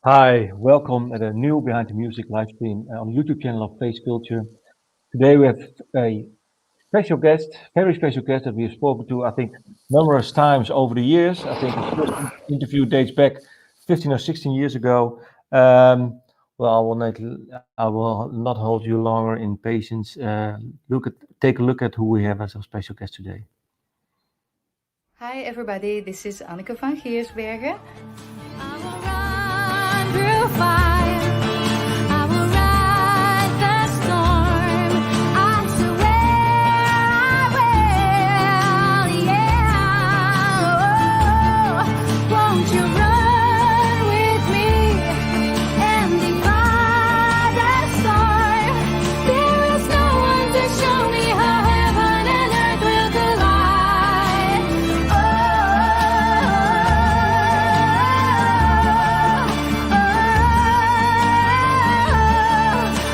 Hi, welcome at a new Behind the Music live stream on the YouTube channel of FaceCulture. Today we have a special guest, very special guest that we have spoken to, I think, numerous times over the years. I think the first interview dates back 15 or 16 years ago. Well, I will not hold you longer in patience. Take a look at who we have as our special guest today. Hi everybody, this is Anneke van Giersbergen. I will run through fire. I will ride the storm. I swear I will, yeah. Oh, won't you run with me and defy the storm? There is no one to show me how heaven and earth will collide.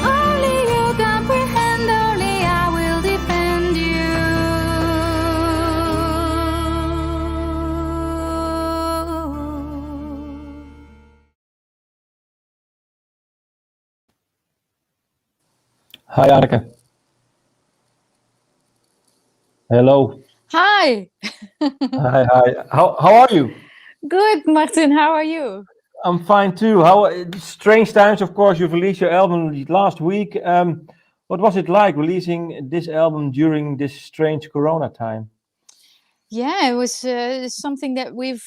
Only you comprehend, only I will defend you. Hi, Anneke. Hello. Hi. Hi. How are you? Good, Martin. How are you? I'm fine too. Strange times, of course. You've released your album last week. What was it like releasing this album during this strange Corona time? Yeah, it was something that we've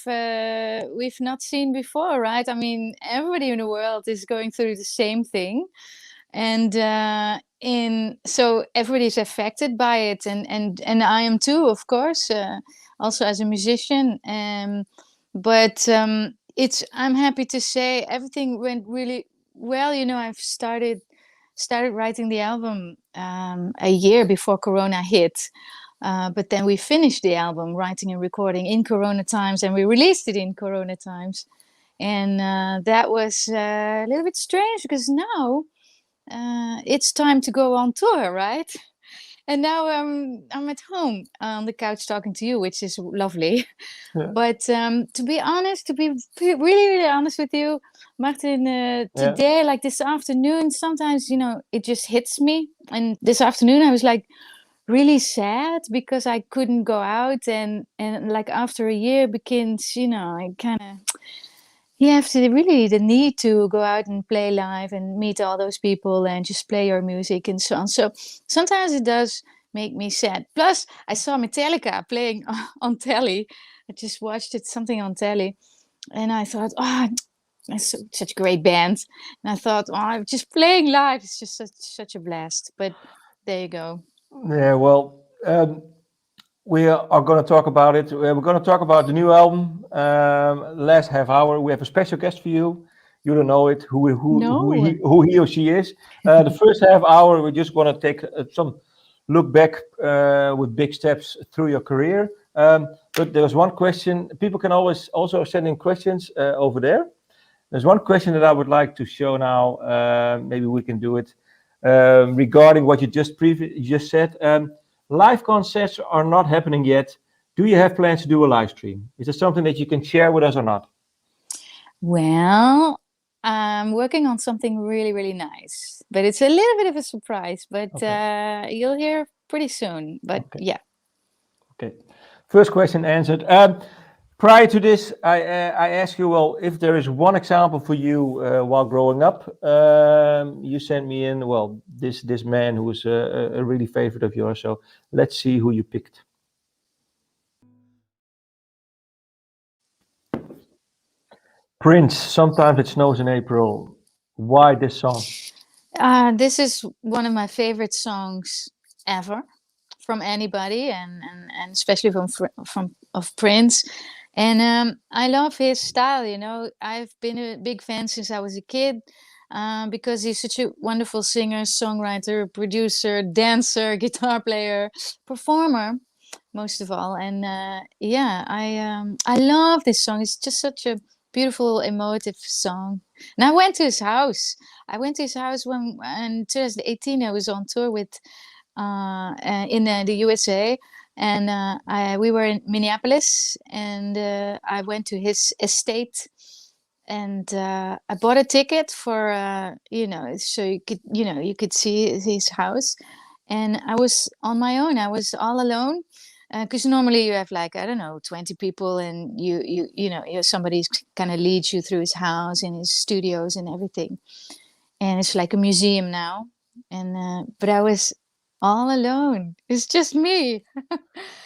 not seen before, right? I mean, everybody in the world is going through the same thing, and so everybody's affected by it, and I am too, of course, also as a musician. But I'm happy to say everything went really well. You know, I've started writing the album a year before Corona hit. But then we finished the album, writing and recording in Corona times, and we released it in Corona times. And that was a little bit strange because now it's time to go on tour, right? And now I'm at home on the couch talking to you, which is lovely. Yeah. But to be honest, to be really, really honest with you, Martin, today, like this afternoon, sometimes, you know, it just hits me. And this afternoon, I was like really sad because I couldn't go out. And like after a year begins, you know, I kind of, you have to really the need to go out and play live and meet all those people and just play your music and so on. So sometimes it does make me sad. Plus, I saw Metallica playing on telly. I just watched it something on telly, and I thought, oh, it's such a great band. And I thought, oh, I'm just playing live. It's just such a blast. But there you go. Yeah, well, we are going to talk about it. We're going to talk about the new album. Last half hour, we have a special guest for you. You don't know it, who he or she is. The first half hour, we're just going to take some look back with big steps through your career. But there's one question. People can always also send in questions over there. There's one question that I would like to show now. Maybe we can do it regarding what you just said. Live concerts are not happening yet. Do you have plans to do a live stream? Is it something that you can share with us or not? Well, I'm working on something really, really nice, but it's a little bit of a surprise. But you'll hear pretty soon. But yeah. Okay. First question answered. Prior to this, I asked you, well, if there is one example for you while growing up, you sent me in, well, this man who was a really favorite of yours. So let's see who you picked. Prince, Sometimes It Snows in April. Why this song? This is one of my favorite songs ever from anybody, and especially from Prince. And I love his style. You know, I've been a big fan since I was a kid because he's such a wonderful singer, songwriter, producer, dancer, guitar player, performer, most of all. And I love this song. It's just such a beautiful, emotive song. And I went to his house. When in 2018 I was on tour with in the USA, and we were in Minneapolis, and I went to his estate and I bought a ticket for so you could see his house, and I was on my own. I was all alone, because normally you have like, I don't know, 20 people, and somebody's kind of leads you through his house and his studios and everything, and it's like a museum now. And but I was all alone. It's just me.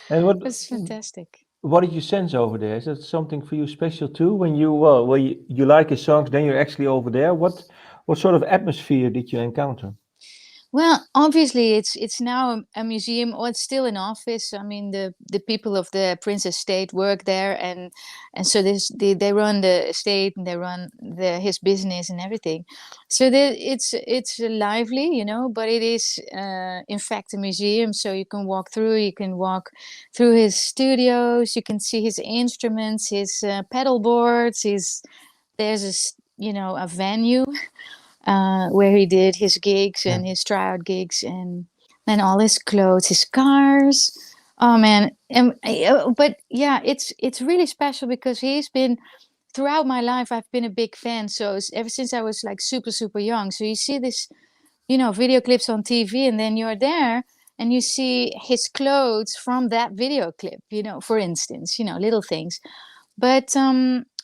And It's fantastic. what did you sense over there? Is that something for you special too? When you like his songs, then you're actually over there. What sort of atmosphere did you encounter? Well, obviously, it's now a museum, or it's still an office. I mean, the people of the Prince Estate work there, and so they run the estate, and they run his business and everything. So it's lively, but it is in fact a museum. So you can walk through. You can walk through his studios. You can see his instruments, his pedal boards. There's a venue where he did his gigs Yeah. and his tryout gigs, and then all his clothes, his cars. Oh man! But yeah, it's really special because he's been throughout my life. I've been a big fan. So ever since I was like super young. So you see this, video clips on TV, and then you're there and you see his clothes from that video clip. For instance, little things. But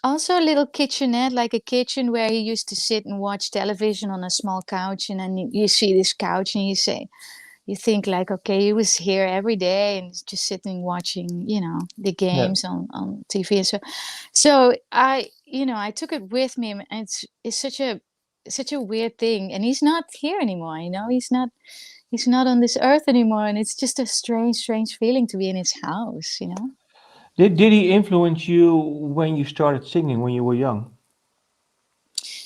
also a little kitchenette, like a kitchen where he used to sit and watch television on a small couch. And then you see this couch and you think like, okay, he was here every day and just sitting watching, the Yeah. games on TV. And so I took it with me, and it's such a weird thing. And he's not here anymore, he's not on this earth anymore. And it's just a strange feeling to be in his house. Did he influence you when you started singing when you were young?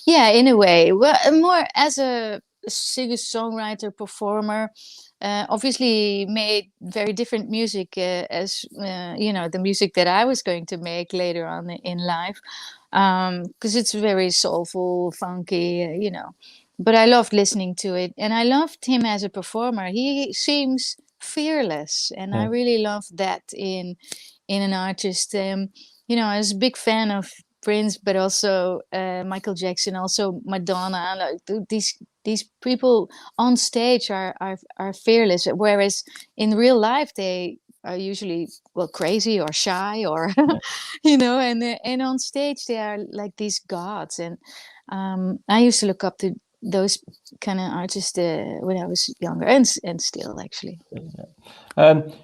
Yeah, in a way. Well, more as a singer-songwriter, performer. Obviously, made very different music as the music that I was going to make later on in life, because it's very soulful, funky, But I loved listening to it, and I loved him as a performer. He seems fearless, and I Yeah. really loved that in an artist. I was a big fan of Prince, but also Michael Jackson, also Madonna. Like these people on stage are fearless, whereas in real life they are usually crazy or shy or Yeah. and on stage they are like these gods. And I used to look up to those kind of artists when I was younger, and still actually.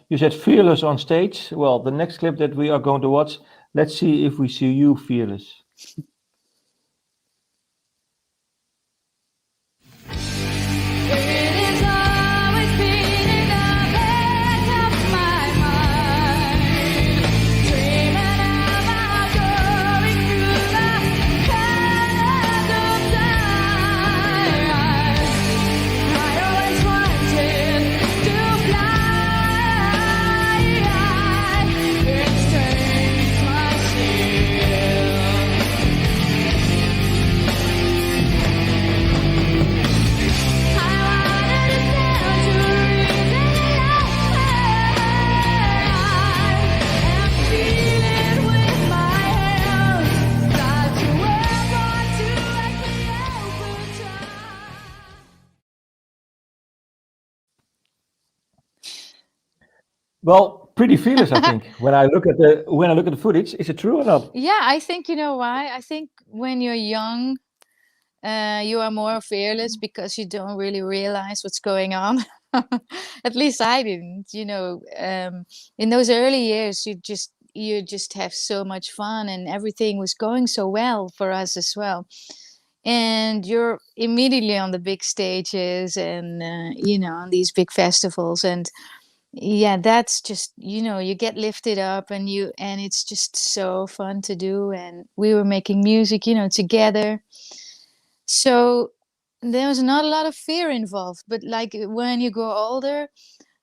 You said fearless on stage. Well, the next clip that we are going to watch, let's see if we see you fearless. Well, pretty fearless, I think. When I look at the footage, is it true or not? Yeah, I think you know why. I think when you're young, you are more fearless because you don't really realize what's going on. At least I didn't. In those early years, you just have so much fun, and everything was going so well for us as well. And you're immediately on the big stages, and on these big festivals. And yeah, that's just, you get lifted up, and it's just so fun to do. And we were making music, together. So there was not a lot of fear involved. But like when you grow older,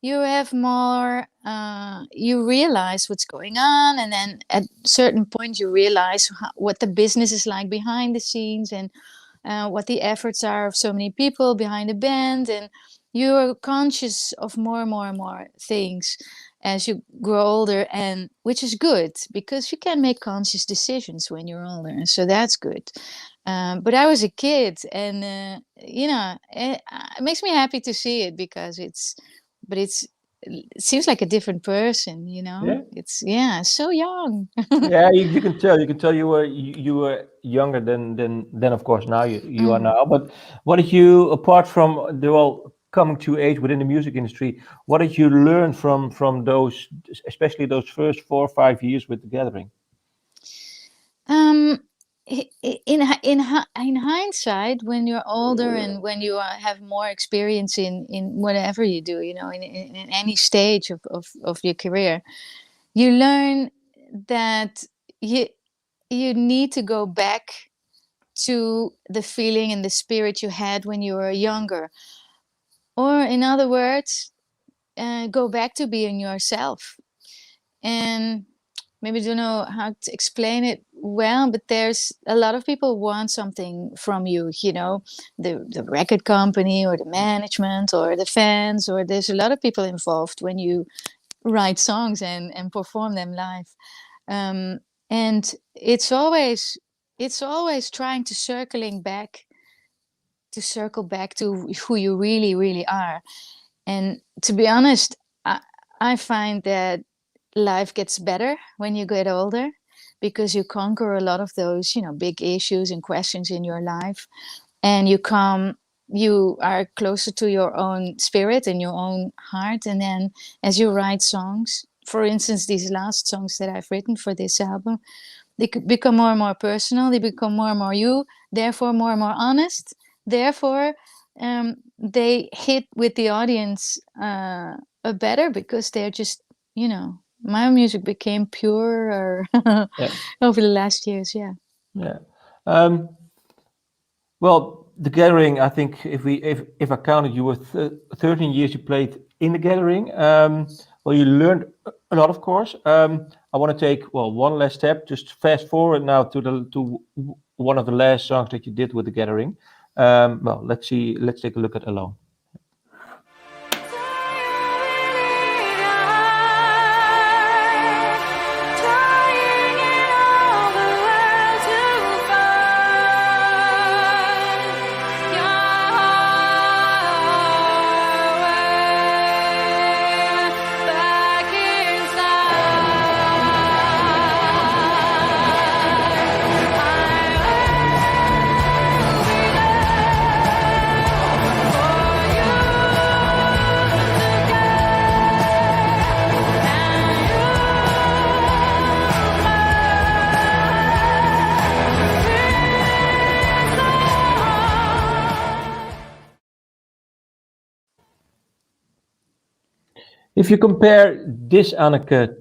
you have more, you realize what's going on. And then at certain point, you realize what the business is like behind the scenes, and what the efforts are of so many people behind the band. And you're conscious of more and more and more things. as you grow older, and which is good because you can make conscious decisions when you're older, so that's good. But I was a kid, and it makes me happy to see it because it seems like a different person, Yeah. It's so young. Yeah, you can tell. You can tell you were younger than of course now you are now. But what did you, apart from the well coming to age within the music industry, what did you learn from those, especially those first 4 or 5 years with the Gathering? Um, in hindsight, when you're older and when you have more experience in whatever you do, in any stage of your career, you learn that you you need to go back to the feeling and the spirit you had when you were younger, or in other words, go back to being yourself. And maybe don't know how to explain it well, but there's a lot of people want something from you, the record company or the management or the fans, or there's a lot of people involved when you write songs and perform them live. um, and it's always trying to circle back to who you really really are. And to be honest, I find that life gets better when you get older because you conquer a lot of those, big issues and questions in your life, and you are closer to your own spirit and your own heart. And then as you write songs, for instance, these last songs that I've written for this album, they could become more and more personal, they become more and more you, therefore more and more honest, therefore they hit with the audience better because they're just, my music became purer Yeah. over the last years. Yeah. Um, well, the Gathering, I think if I counted, you were 13 years you played in the Gathering. Well, you learned a lot, of course. I want to take one last step. Just fast forward now to one of the last songs that you did with the Gathering. Well, let's see. Let's take a look at Alone. If you compare this Anneke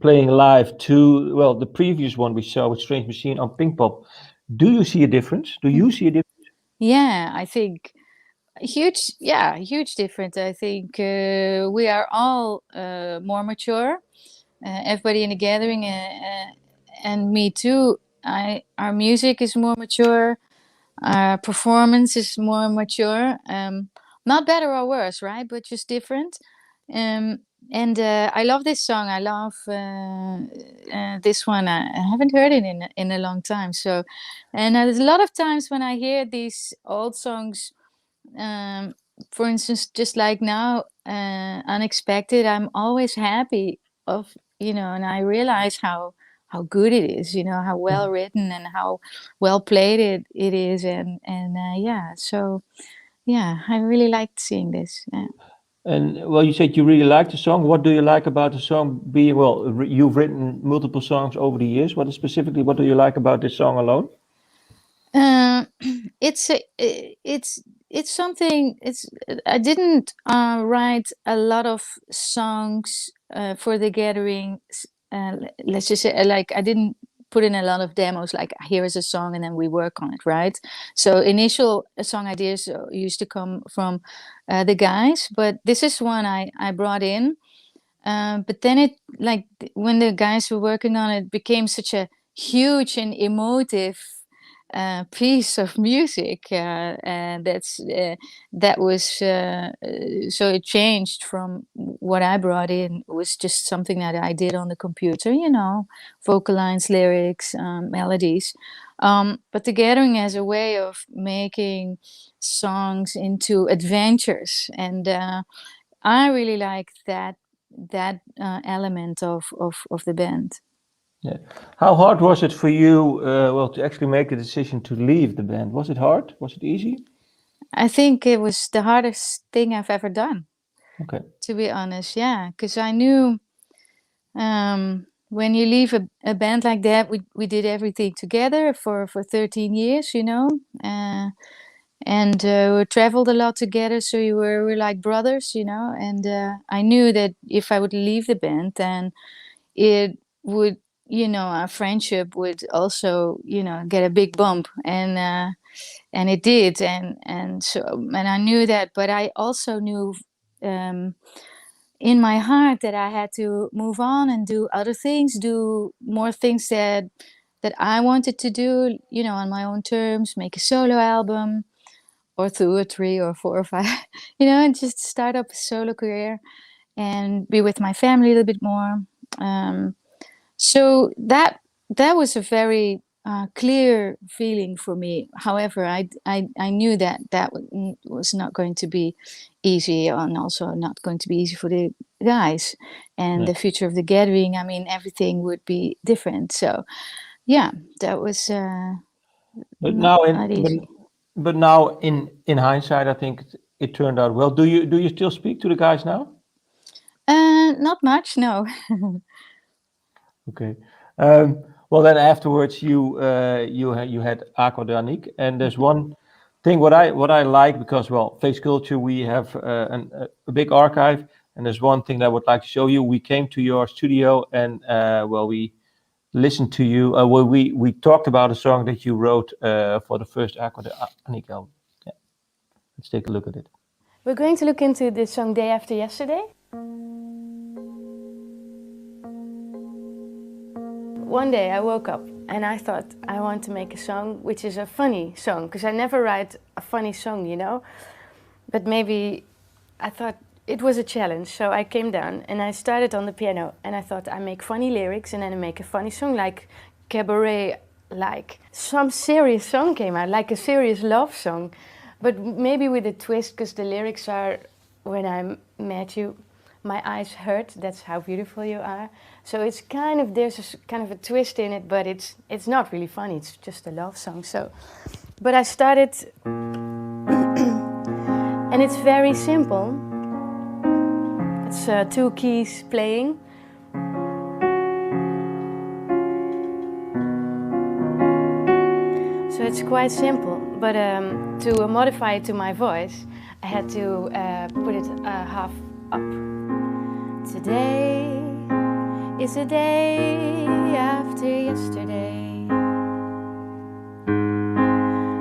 playing live to, well, the previous one we saw with Strange Machine on Pink Pop, do you see a difference? Do you see a difference? Yeah, I think huge difference. I think we are all more mature. Everybody in the Gathering, and me too. Our music is more mature. Our performance is more mature. Not better or worse, right? But just different. Um, and I love this song. I love this one. I haven't heard it in a long time. So, and there's a lot of times when I hear these old songs, um, for instance, just like now, Unexpected, I'm always happy and I realize how good it is, how well written and how well played it is. And so yeah, I really liked seeing this. Yeah. And well, you said you really like the song. What do you like about the song? Being well, you've written multiple songs over the years. What do you like about this song alone? Uh, it's something. I didn't write a lot of songs for the Gathering. Let's just say, like, I didn't put in a lot of demos. Like, here is a song, and then we work on it, right? So initial song ideas used to come from the guys, but this is one I brought in. But then when the guys were working on it, became such a huge and emotive piece of music, and that was so it changed from what I brought in. It was just something that I did on the computer, vocal lines, lyrics, melodies. But the gathering as a way of making songs into adventures, and I really like that element of the band. Yeah. How hard was it for you, to actually make the decision to leave the band? Was it hard? Was it easy? I think it was the hardest thing I've ever done, Okay. to be honest. Yeah, because I knew when you leave a band like that, we did everything together for 13 years, and we traveled a lot together, so we're like brothers, and I knew that if I would leave the band, then it would, our friendship would also, get a big bump, and it did, and I knew that, but I also knew in my heart that I had to move on and do other things, do more things that I wanted to do, on my own terms, make a solo album, or 2 or 3 or 4 or 5, and just start up a solo career and be with my family a little bit more. So that was a very clear feeling for me. However, I knew that was not going to be easy, and also not going to be easy for the guys. And Yeah. the future of the gathering, I mean, everything would be different. So yeah, that was But not easy. but now in hindsight, I think it turned out well. Do you still speak to the guys now? Not much, no. Okay. Well, then afterwards, you had Aqua de Annick, and there's one thing what I like, because FaceCulture, we have a big archive, and there's one thing that I would like to show you. We came to your studio, and we listened to you. We talked about a song that you wrote for the first Aqua de Annick album. Yeah. Let's take a look at it. We're going to look into the song Day After Yesterday. One day I woke up and I thought I want to make a song which is a funny song, because I never write a funny song, But maybe I thought it was a challenge, so I came down and I started on the piano and I thought I make funny lyrics and then I make a funny song, like cabaret, like some serious song came out, like a serious love song, but maybe with a twist, because the lyrics are, when I met you, my eyes hurt, that's how beautiful you are. So it's kind of, there's a kind of a twist in it, but it's not really funny, it's just a love song. So, but I started, and it's very simple. It's 2 keys playing. So it's quite simple, but to modify it to my voice, I had to put it half up. Today is a day after yesterday,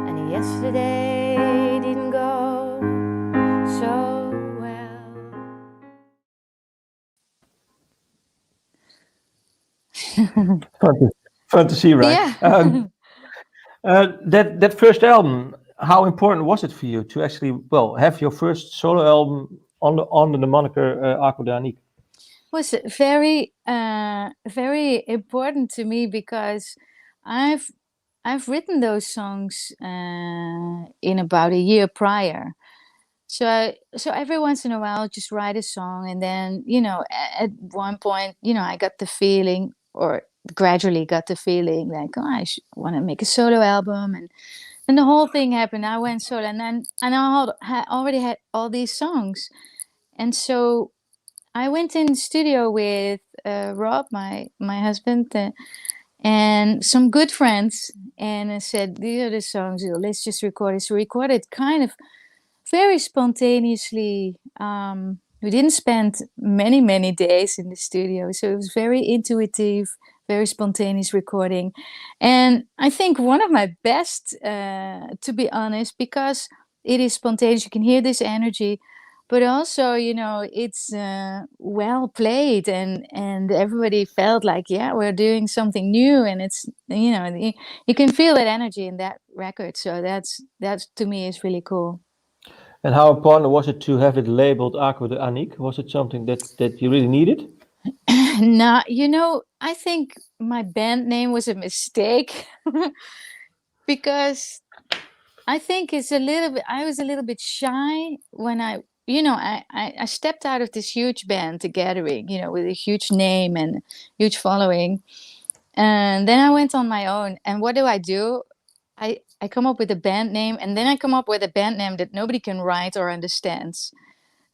and yesterday didn't go so well. Fun to see, right? Yeah. That first album, how important was it for you to actually have your first solo album under the moniker Aqua de Annick? Was very very important to me, because I've written those songs in about a year prior. So every once in a while, I'll just write a song, and then at one point, I got the feeling, or gradually got the feeling, like, oh, I want to make a solo album, and the whole thing happened. I went solo, and I already had all these songs, and so I went in the studio with Rob, my husband, and some good friends, and I said, these are the songs, let's just record it. So recorded kind of very spontaneously. We didn't spend many days in the studio, so it was very intuitive, very spontaneous recording. And I think one of my best, to be honest, because it is spontaneous, you can hear this energy, but also, you know, it's well played, and everybody felt like, yeah, we're doing something new, and it's, you know, you can feel that energy in that record. So that's to me is really cool. And how important was it to have it labeled Aqua de Annick? Was it something that you really needed? No, you know, I think my band name was a mistake because I think it's a little bit, I was a little bit shy when you know, I stepped out of this huge band, The Gathering, you know, with a huge name and huge following. And then I went on my own. And what do? I come up with a band name, and then I come up with a band name that nobody can write or understands.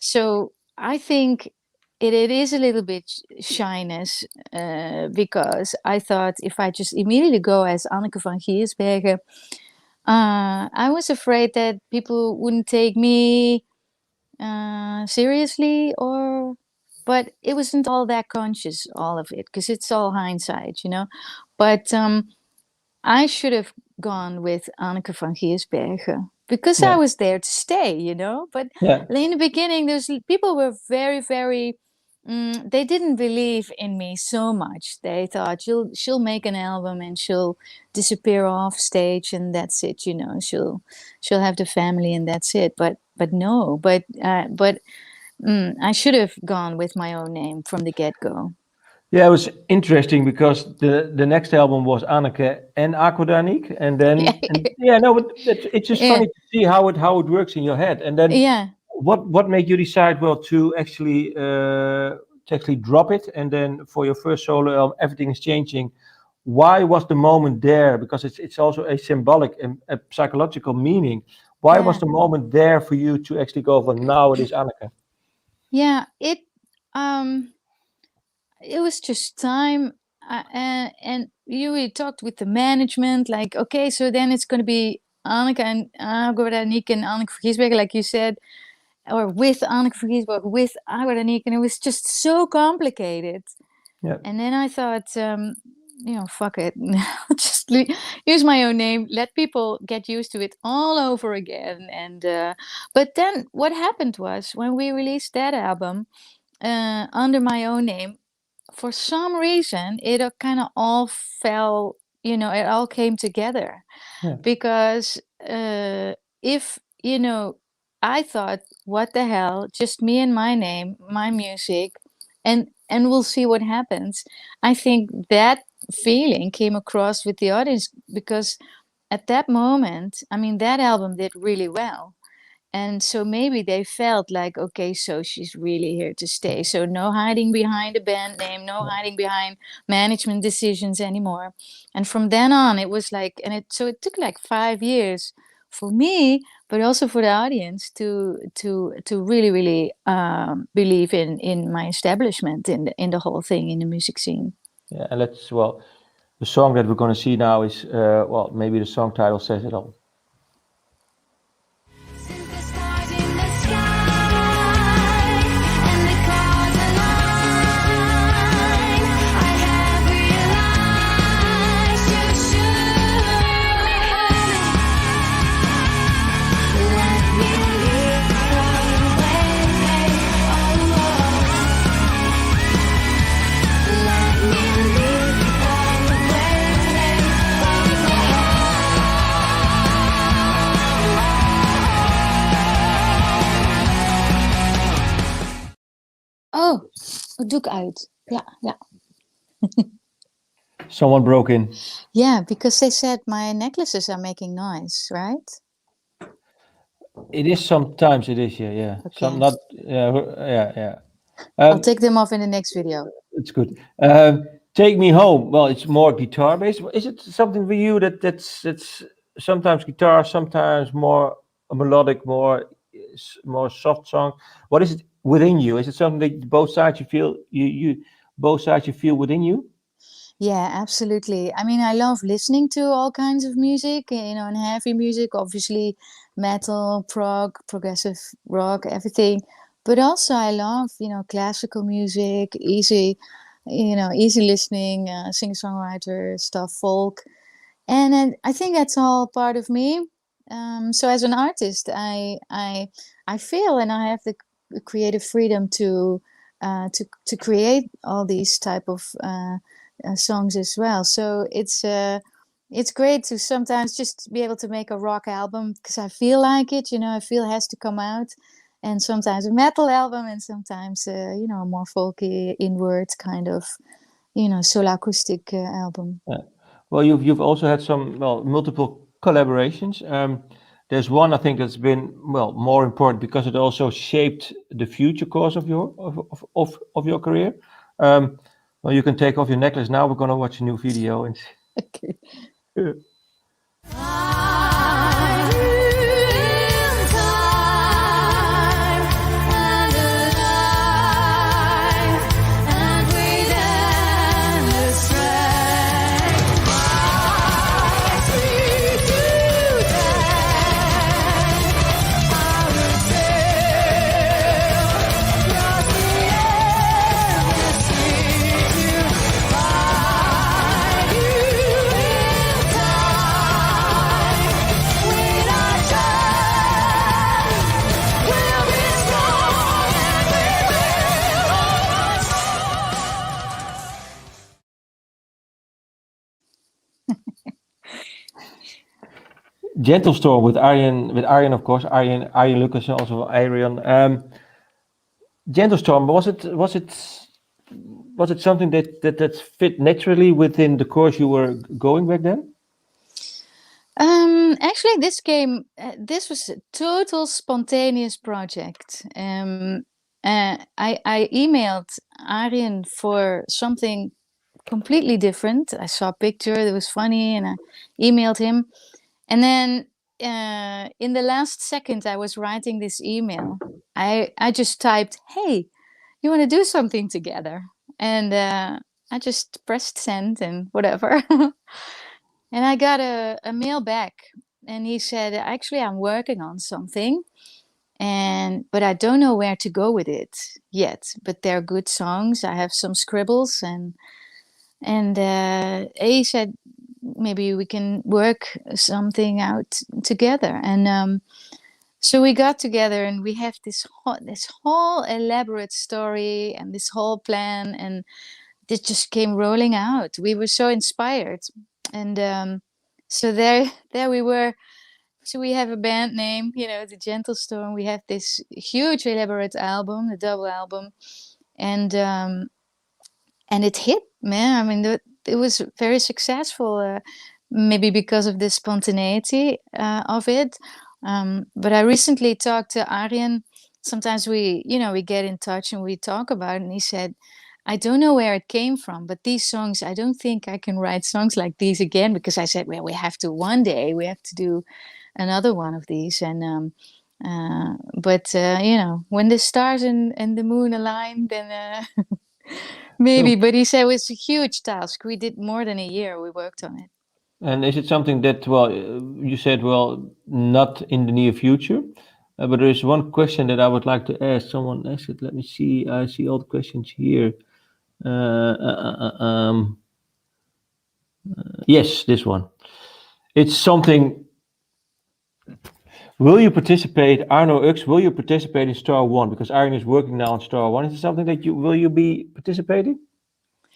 So I think it is a little bit shyness, because I thought if I just immediately go as Anneke van Giersbergen, I was afraid that people wouldn't take me seriously, but it wasn't all that conscious, all of it, because it's all hindsight, you know. But I should have gone with Anneke van Giersbergen because I Yeah. was there to stay, you know. But Yeah. in the beginning, people were very, very. They didn't believe in me so much. They thought she'll make an album and she'll disappear off stage and that's it, you know. She'll have the family and that's it. But no. But I should have gone with my own name from the get-go. Yeah, it was interesting because the next album was Anneke and Aqua de Annick, and then yeah, no, but it's just Yeah. funny to see how it works in your head. And then Yeah. what made you decide, well, to actually drop it, and then for your first solo album, everything is changing. Why was the moment there? Because it's also a symbolic and a psychological meaning. Why was Yeah. the moment there for you to actually go for now it is Anneke? Yeah, it was just time, and we talked with the management, like, okay, so then it's going to be Anneke and Annick and Anneke van Giersbergen, like you said, or with Anneke van Giersbergen, with Annick, and it was just so complicated. Yeah. And then I thought, you know, fuck it, just use my own name, let people get used to it all over again. And but then what happened was when we released that album under my own name, for some reason it kind of all fell, you know, it all came together. Yeah. Because if, you know, I thought, what the hell, just me and my name, my music, and we'll see what happens. I think that feeling came across with the audience because at that moment, I mean, that album did really well. And so maybe they felt like, okay, so she's really here to stay. So no hiding behind a band name, no hiding behind management decisions anymore. And from then on, it was like, so it took like 5 years for me, but also for the audience to really, really believe in my establishment, in the whole thing, in the music scene. Yeah, and the song that we're going to see now is, well, maybe the song title says it all. Oh, doe ik uit. Ja. Someone broke in. Yeah, because they said my necklaces are making noise, right? It is sometimes, it is, yeah. Okay. Some not, yeah. I'll take them off in the next video. It's good. Take Me Home. Well, it's more guitar based. Is it something for you that's sometimes guitar, sometimes more melodic, more soft song? What is it within you? Is it something that both sides you feel both sides you feel within you? Yeah, absolutely. I mean, I love listening to all kinds of music, you know, and heavy music, obviously metal, prog, progressive rock, everything. But also I love, you know, classical music, easy listening, singer-songwriter stuff, folk. And I think that's all part of me. So as an artist, I feel, and I have creative freedom to create all these type of songs as well. So it's great to sometimes just be able to make a rock album because I feel like it, I feel it has to come out, and sometimes a metal album, and sometimes a more folky inward kind of solo acoustic album. Yeah. Well, you've also had some multiple collaborations. There's one I think that's been more important because it also shaped the future course of your career. Well, you can take off your necklace now. We're gonna watch a new video and. Okay. Gentle Storm with Arjen, of course, Arjen Lucas, and also Arjen. Gentle Storm, was it something that fit naturally within the course you were going back then? Actually, this was a total spontaneous project. I emailed Arjen for something completely different. I saw a picture that was funny, and I emailed him. And then in the last second I was writing this email, I just typed, "Hey, you want to do something together?" And I just pressed send and whatever. And I got a mail back, and he said, "Actually, I'm working on something, but I don't know where to go with it yet. But they're good songs. I have some scribbles, and he said, maybe we can work something out together." And so we got together, and we have this whole elaborate story and this whole plan, and this just came rolling out. We were so inspired, and so there we were. So we have a band name, the Gentle Storm. We have this huge elaborate album, the double album, and it hit, man. I mean, it was very successful, maybe because of the spontaneity of it. But I recently talked to Arjen. Sometimes we get in touch and we talk about it, and he said, "I don't know where it came from, but these songs, I don't think I can write songs like these again," because I said, "Well, we have to do another one of these." And but when the stars and the moon align, then maybe. But he said it was a huge task. We did more than a year. We worked on it. And is it something that, you said, not in the near future, but there is one question that I would like to ask. Someone asked it. Let me see. I see all the questions here. Yes, this one. It's something. Will you participate, Arno Ux? Will you participate in Star One? Because Arjen is working now on Star One. Is it something that will you be participating?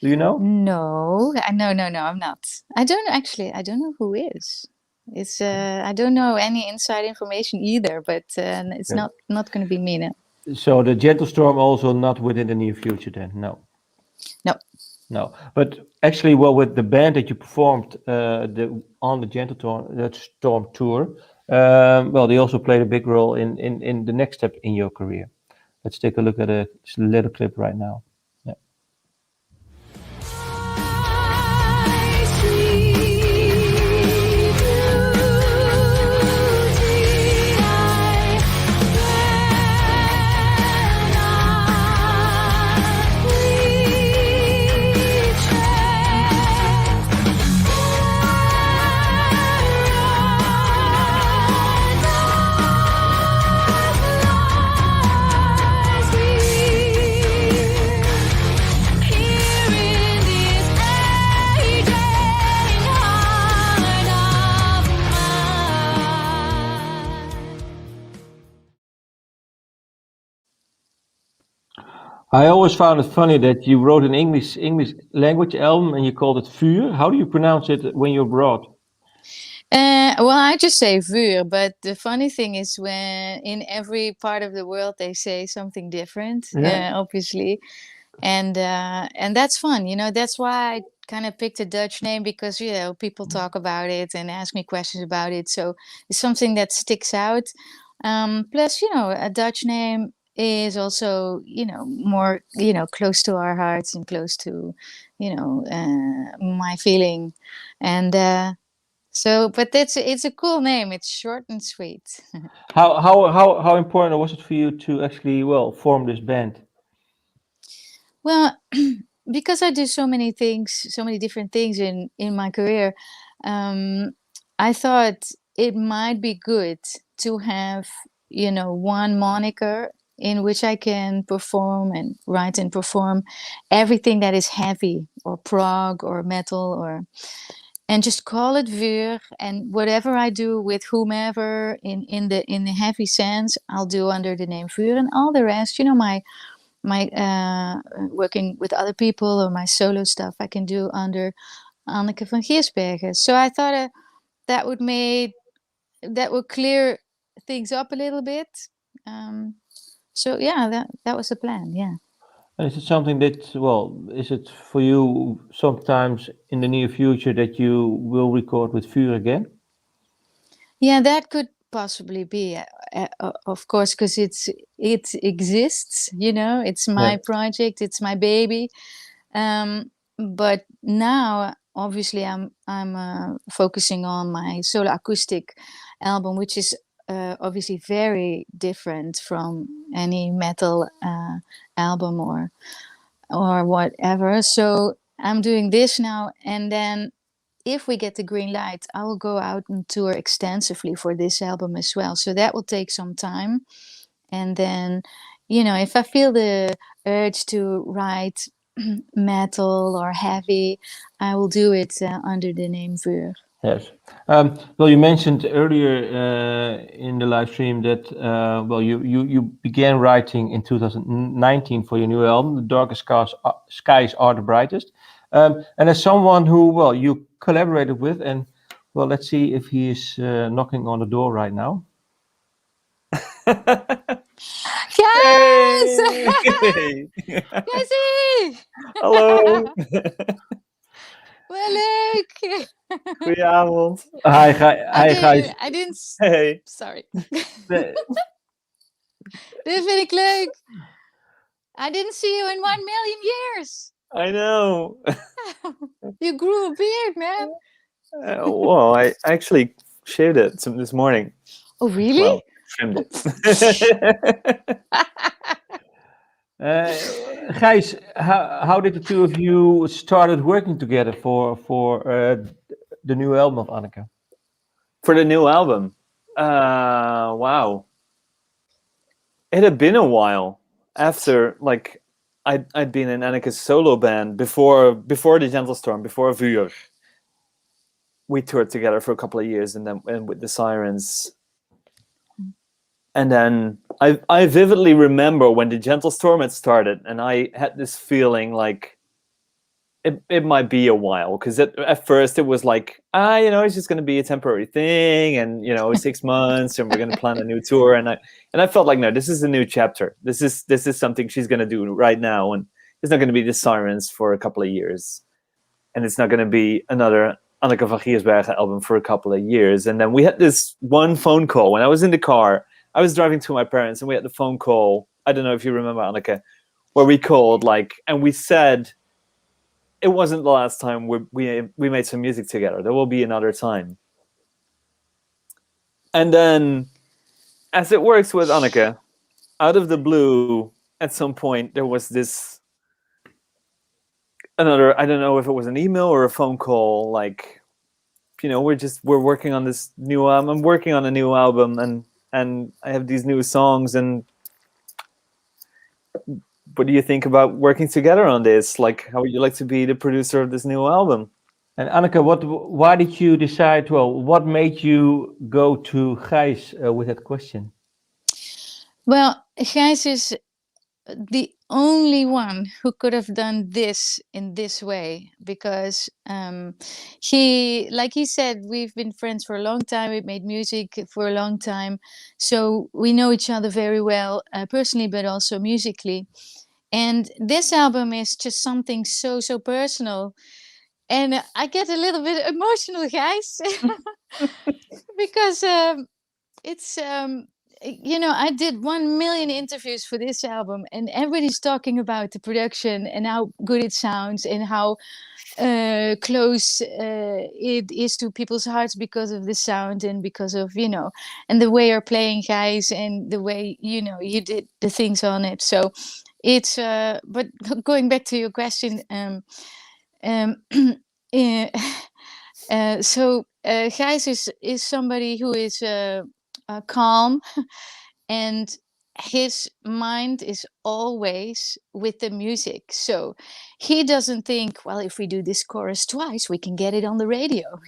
Do you know? No, I'm not. I don't know who is. It's I don't know any inside information either, but it's not going to be me now. So the Gentle Storm also not within the near future then? No. But actually, with the band that you performed on the Gentle Storm tour, they also played a big role in the next step in your career. Let's take a look at a little clip right now. I always found it funny that you wrote an English language album and you called it Vuur. How do you pronounce it when you're abroad? Well, I just say vuur, but the funny thing is when in every part of the world they say something different, Yeah. obviously. And that's fun, you know, that's why I kind of picked a Dutch name because, you know, people talk about it and ask me questions about it. So it's something that sticks out. Plus, you know, a Dutch name is also, you know, more, you know, close to our hearts and close to, you know, my feeling. And so, but it's a cool name. It's short and sweet. How important was it for you to actually form this band? Well, because I do so many things, so many different things in my career, I thought it might be good to have, you know, one moniker in which I can perform and write and perform everything that is heavy or prog or metal or and just call it vuur, and whatever I do with whomever in the heavy sense, I'll do under the name vuur, and all the rest, you know, my working with other people or my solo stuff I can do under Anneke van Giersbergen. So I thought that would clear things up a little bit. So yeah, that was the plan. Yeah. And is it something that, is it for you sometimes in the near future that you will record with Vuur again? Yeah, that could possibly be, of course, because it exists. You know, it's my Yeah. project, it's my baby. But now, obviously, I'm focusing on my solo acoustic album, which is obviously very different from any metal album or whatever. So I'm doing this now, and then if we get the green light, I will go out and tour extensively for this album as well. So that will take some time. And then, you know, if I feel the urge to write metal or heavy, I will do it under the name Vuur. Yes. Well, you mentioned earlier in the live stream that you began writing in 2019 for your new album, "The Darkest Skies Are the Brightest," and as someone who you collaborated with, and let's see if he is knocking on the door right now. Yes! Hey! Jessie! Hallo! Wel leuk! Goedenavond. Hi, Gijs. I didn't... Hey. Sorry. The- Dit vind ik leuk. I didn't see you in 1 million years. I know. You grew a beard, man. Well, I actually shaved it this morning. Oh, really? Well, trimmed it. Gijs, how did the two of you started working together for the new album of Anneke? For the new album. Wow. It had been a while after, like, I'd been in Anneke's solo band before the Gentle Storm, before Vuur. We toured together for a couple of years, and with the Sirens. And then I vividly remember when the Gentle Storm had started, and I had this feeling like it might be a while, because at first it was like, you know, it's just going to be a temporary thing, and, you know, 6 months, and we're going to plan a new tour. And I felt like, no, this is a new chapter. This is something she's going to do right now, and it's not going to be the Sirens for a couple of years, and it's not going to be another Anneke van Giersbergen album for a couple of years. And then we had this one phone call when I was in the car. I was driving to my parents, and we had the phone call. I don't know if you remember, Anneke, where we called, like, and we said it wasn't the last time we made some music together. There will be another time. And then, as it works with Anneke, out of the blue, at some point there was this another. I don't know if it was an email or a phone call. Like, you know, we're working on this new album. I'm working on a new album, and I have these new songs, and what do you think about working together on this? Like, how would you like to be the producer of this new album? And Anneke, why did you decide? Well, what made you go to Gijs with that question? Well, Gijs is the only one who could have done this in this way, because like he said, we've been friends for a long time, we've made music for a long time, so we know each other very well, personally, but also musically. And this album is just something so personal, and I get a little bit emotional, guys. Because it's I did 1 million interviews for this album, and everybody's talking about the production and how good it sounds and how close it is to people's hearts because of the sound and because of and the way you're playing, guys, and the way you did the things on it. So it's but going back to your question, so Gijs is somebody who is calm, and his mind is always with the music. So he doesn't think, well, if we do this chorus twice, we can get it on the radio,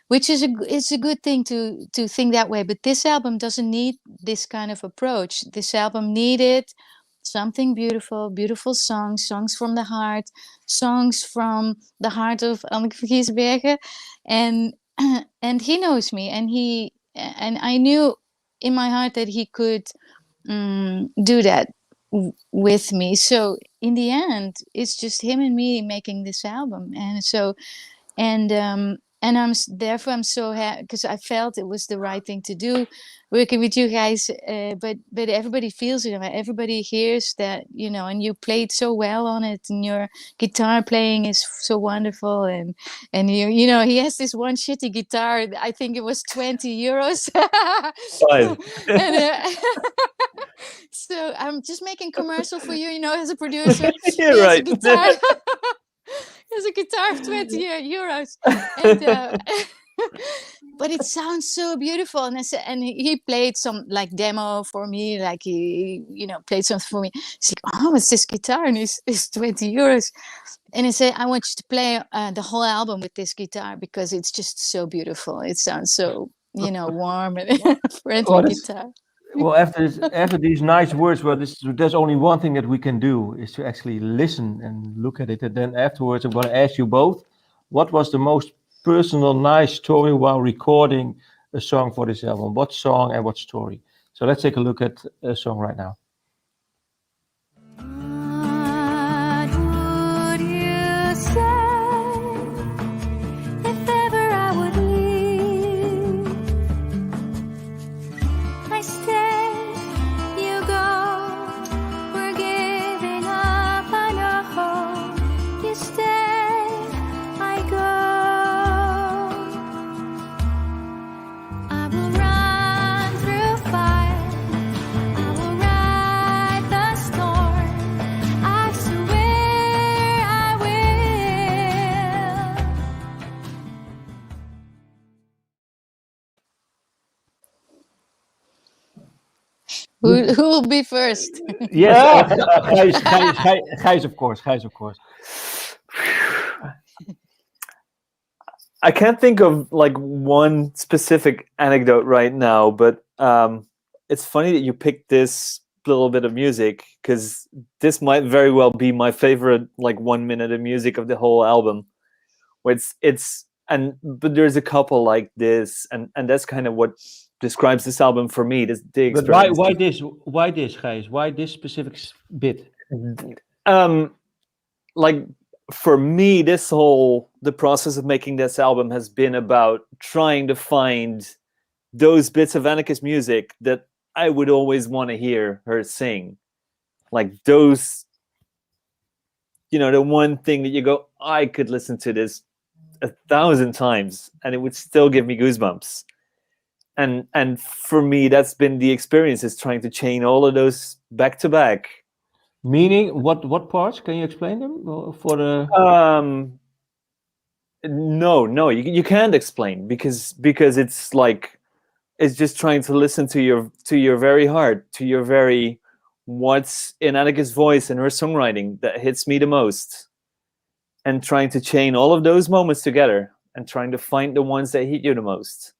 which is it's a good thing to think that way. But this album doesn't need this kind of approach. This album needed something beautiful, beautiful songs from the heart, songs from the heart of Anneke van Giersbergen. And and he knows me, and I knew in my heart that he could do that with me. So in the end, it's just him and me making this album. And so and therefore I'm so happy, because I felt it was the right thing to do, working with you guys. But everybody feels it, everybody hears that, and you played so well on it, and your guitar playing is so wonderful, and he has this one shitty guitar. I think it was 20 euros. Fine. And, so I'm just making commercial for you, as a producer. Yeah, He has right. a guitar. He has a guitar of 20 euros. And, but it sounds so beautiful. And he played some like demo for me, like he played something for me. He's like, oh, what's this guitar? And it's 20 euros. And he said, I want you to play the whole album with this guitar, because it's just so beautiful. It sounds so warm and friendly guitar. Well, after these nice words, well, there's only one thing that we can do, is to actually listen and look at it. And then afterwards, I'm going to ask you both, what was the most personal, nice story while recording a song for this album? What song and what story? So let's take a look at a song right now. Who will be first? Yes, Gijs, of course. I can't think of like one specific anecdote right now, but it's funny that you picked this little bit of music, because this might very well be my favorite, like 1 minute of music of the whole album. But there's a couple like this, and that's kind of what describes this album for me. The But why this, Gijs? Why this specific bit? Like, for me, the process of making this album has been about trying to find those bits of Anneke's music that I would always want to hear her sing. Like those, the one thing that you go, I could listen to this 1,000 times and it would still give me goosebumps. And for me, that's been the experience, is trying to chain all of those back to back. Meaning, what parts? Can you explain them for the? No, you can't explain, because it's like, it's just trying to listen to your very heart, to your very, what's in Anneke's voice and her songwriting that hits me the most, and trying to chain all of those moments together and trying to find the ones that hit you the most.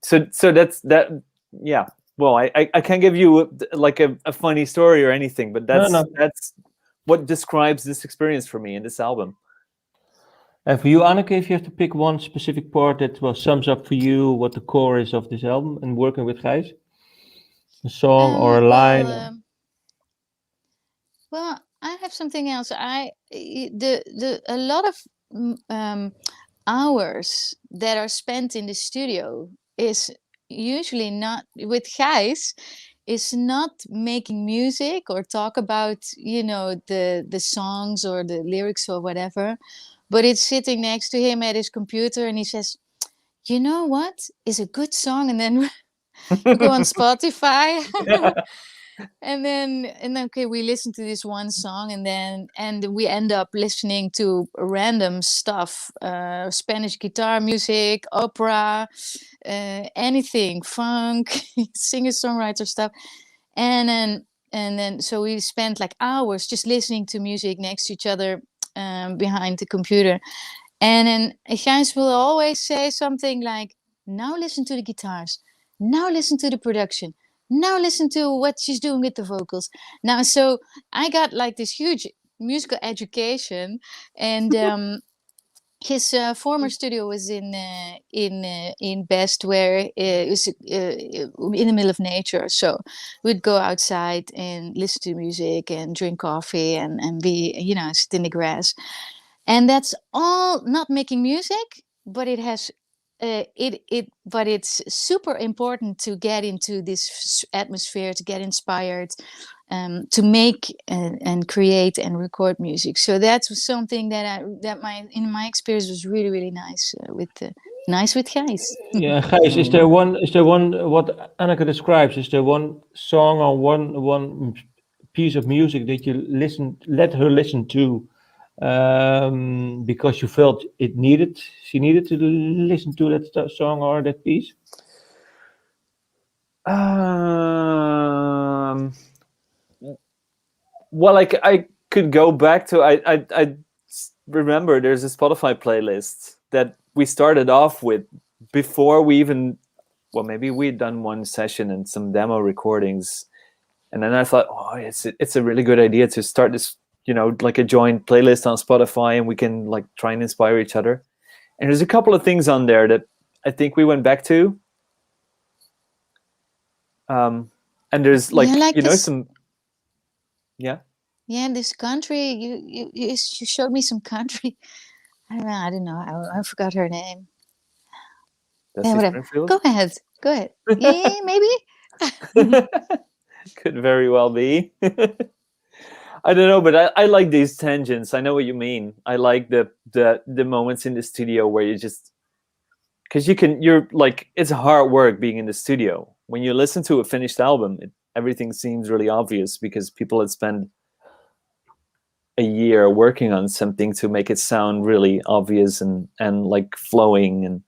So that's that. Yeah, well, I can't give you like a funny story or anything, but that's what describes this experience for me in this album. And for you, Anneke, if you have to pick one specific part that sums up for you what the core is of this album and working with Gijs, a song or a line. Well, I have something else. A lot of hours that are spent in the studio is usually not with Gijs. Is not making music or talk about the songs or the lyrics or whatever, but it's sitting next to him at his computer and he says, you know what is a good song, and then we go on Spotify. and then okay, we listen to this one song and we end up listening to random stuff, Spanish guitar music, opera, anything, funk, singer-songwriter stuff, and then so we spent like hours just listening to music next to each other, behind the computer. And then Gijs will always say something like, now listen to the guitars, now listen to the production, now listen to what she's doing with the vocals. Now, so I got like this huge musical education, and his former studio was in Best, where it was in the middle of nature. So we'd go outside and listen to music and drink coffee and be, sit in the grass. And that's all not making music, but it has but it's super important to get into this atmosphere, to get inspired, to make and create and record music. So that's something that in my experience was really, really nice with Gijs. Yeah, Gijs, is there one what Anneke describes? Is there one song or one piece of music that you let her listen to, because you felt she needed to listen to that song or that piece? Well, I could go back to I remember there's a Spotify playlist that we started off with before we even, well, maybe we'd done one session and some demo recordings, and then I thought, oh, it's a really good idea to start this, like a joint playlist on Spotify, and we can like try and inspire each other. And there's a couple of things on there that I think we went back to. And there's like, some. Yeah. Yeah, this country, you showed me some country. I don't know. I forgot her name. Yeah, whatever. Go ahead. Yeah, maybe. Could very well be. I don't know, but I like these tangents. I know what you mean. I like the moments in the studio where you just, because you're like, it's hard work being in the studio. When you listen to a finished album, everything seems really obvious because people had spent a year working on something to make it sound really obvious and like flowing.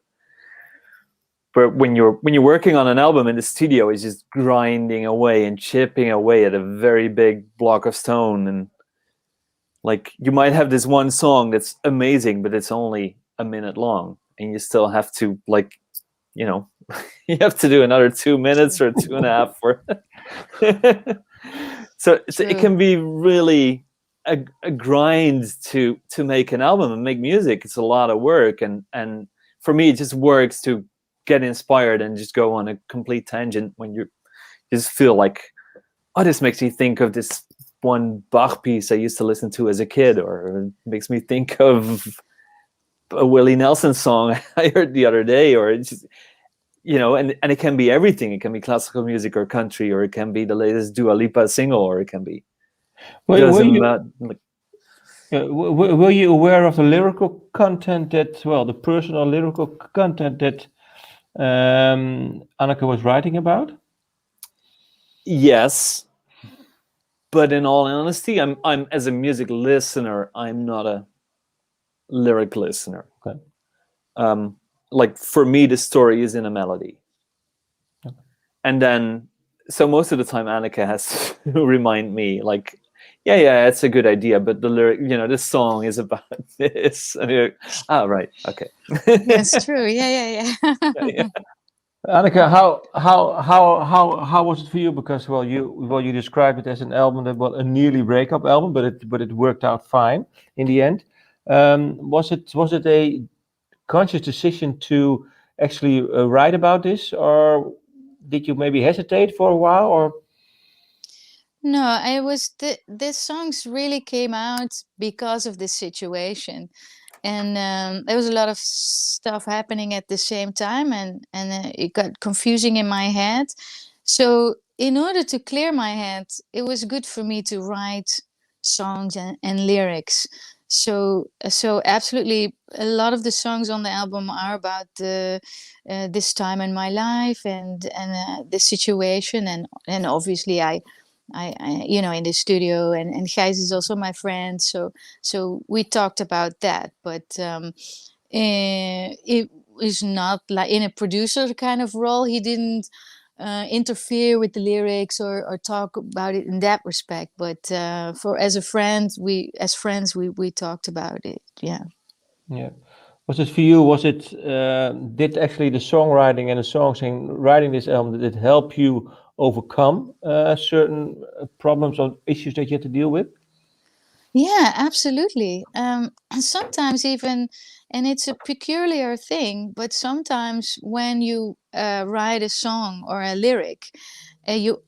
But when you're working on an album in the studio, it's just grinding away and chipping away at a very big block of stone. And like, you might have this one song that's amazing, but it's only a minute long, and you still have to, like, you have to do another 2 minutes or 2.5 for so it can be really a grind to make an album and make music. It's a lot of work, and for me, it just works to get inspired and just go on a complete tangent when you just feel like, oh, this makes me think of this one Bach piece I used to listen to as a kid, or it makes me think of a Willie Nelson song I heard the other day, or it's just, and it can be everything. It can be classical music or country, or it can be the latest Dua Lipa single, or it can be. Were you aware of the lyrical content the personal lyrical content that Anneke was writing about? Yes, but in all honesty, I'm as a music listener, I'm not a lyric listener. Okay. Like, for me, the story is in a melody. Okay. And then, so most of the time, Anneke has to remind me, like, yeah, it's a good idea, but the lyric, this song is about this. And you're like, right, okay. That's true. Yeah. Yeah. Anneke, how was it for you? Because you described it as an album that was a nearly breakup album, but it worked out fine in the end. Was it a conscious decision to actually write about this, or did you maybe hesitate for a while? Or No, it was the songs really came out because of this situation, and there was a lot of stuff happening at the same time, and it got confusing in my head. So in order to clear my head, it was good for me to write songs and lyrics. So absolutely, a lot of the songs on the album are about this time in my life and this situation, and obviously I in the studio, and Gijs is also my friend, so we talked about that, but it is not like in a producer kind of role. He didn't interfere with the lyrics or talk about it in that respect, but for as a friend, we talked about it. Yeah. yeah, was it for you? Was it did actually the songwriting and the songs and writing this album, did it help you overcome certain problems or issues that you had to deal with? Yeah, absolutely. Sometimes even, and it's a peculiar thing, but sometimes when you write a song or a lyric, you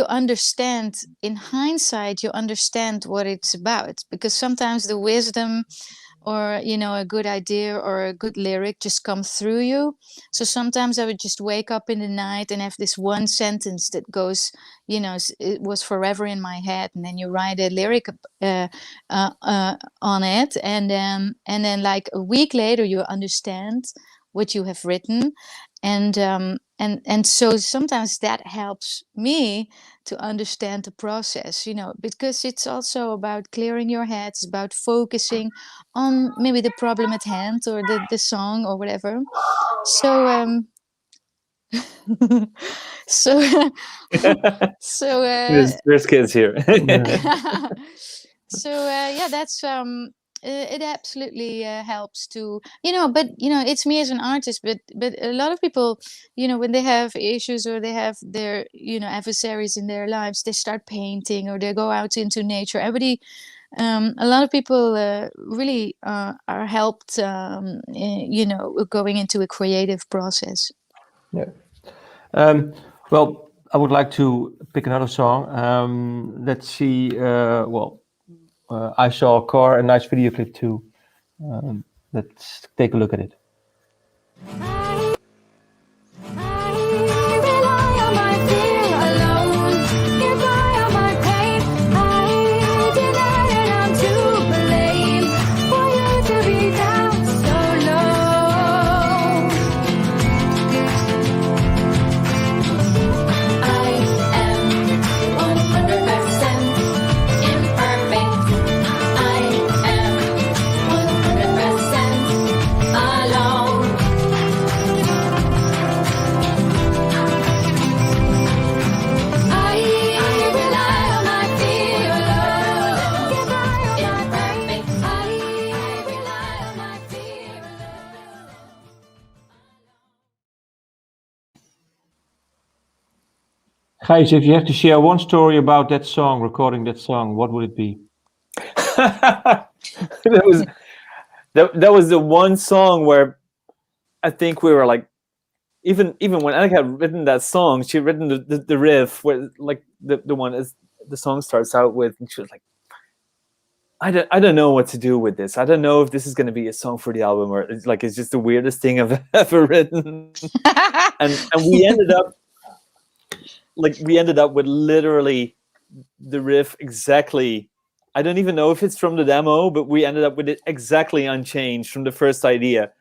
understand in hindsight, you understand what it's about, because sometimes the wisdom or a good idea or a good lyric just comes through you. So sometimes I would just wake up in the night and have this one sentence that goes, it was forever in my head, and then you write a lyric on it, and then like a week later you understand what you have written, and so sometimes that helps me to understand the process, because it's also about clearing your head. It's about focusing on maybe the problem at hand or the song or whatever. So so so there's kids here. so yeah, that's it absolutely helps to, but it's me as an artist, but a lot of people, when they have issues or they have their adversaries in their lives, they start painting or they go out into nature. Everybody, a lot of people really are helped, going into a creative process. Yeah. Well, I would like to pick another song. Let's see. I saw a car, a nice video clip too. Let's take a look at it. Gijs, if you have to share one story about that song, recording that song, what would it be? that was the one song where I think we were like, even when Anneke had written that song, she had written the riff where like the one is the song starts out with, and she was like, I don't know what to do with this. I don't know if this is going to be a song for the album, or it's just the weirdest thing I've ever written. and we ended up with literally the riff exactly. I don't even know if it's from the demo, but we ended up with it exactly unchanged from the first idea,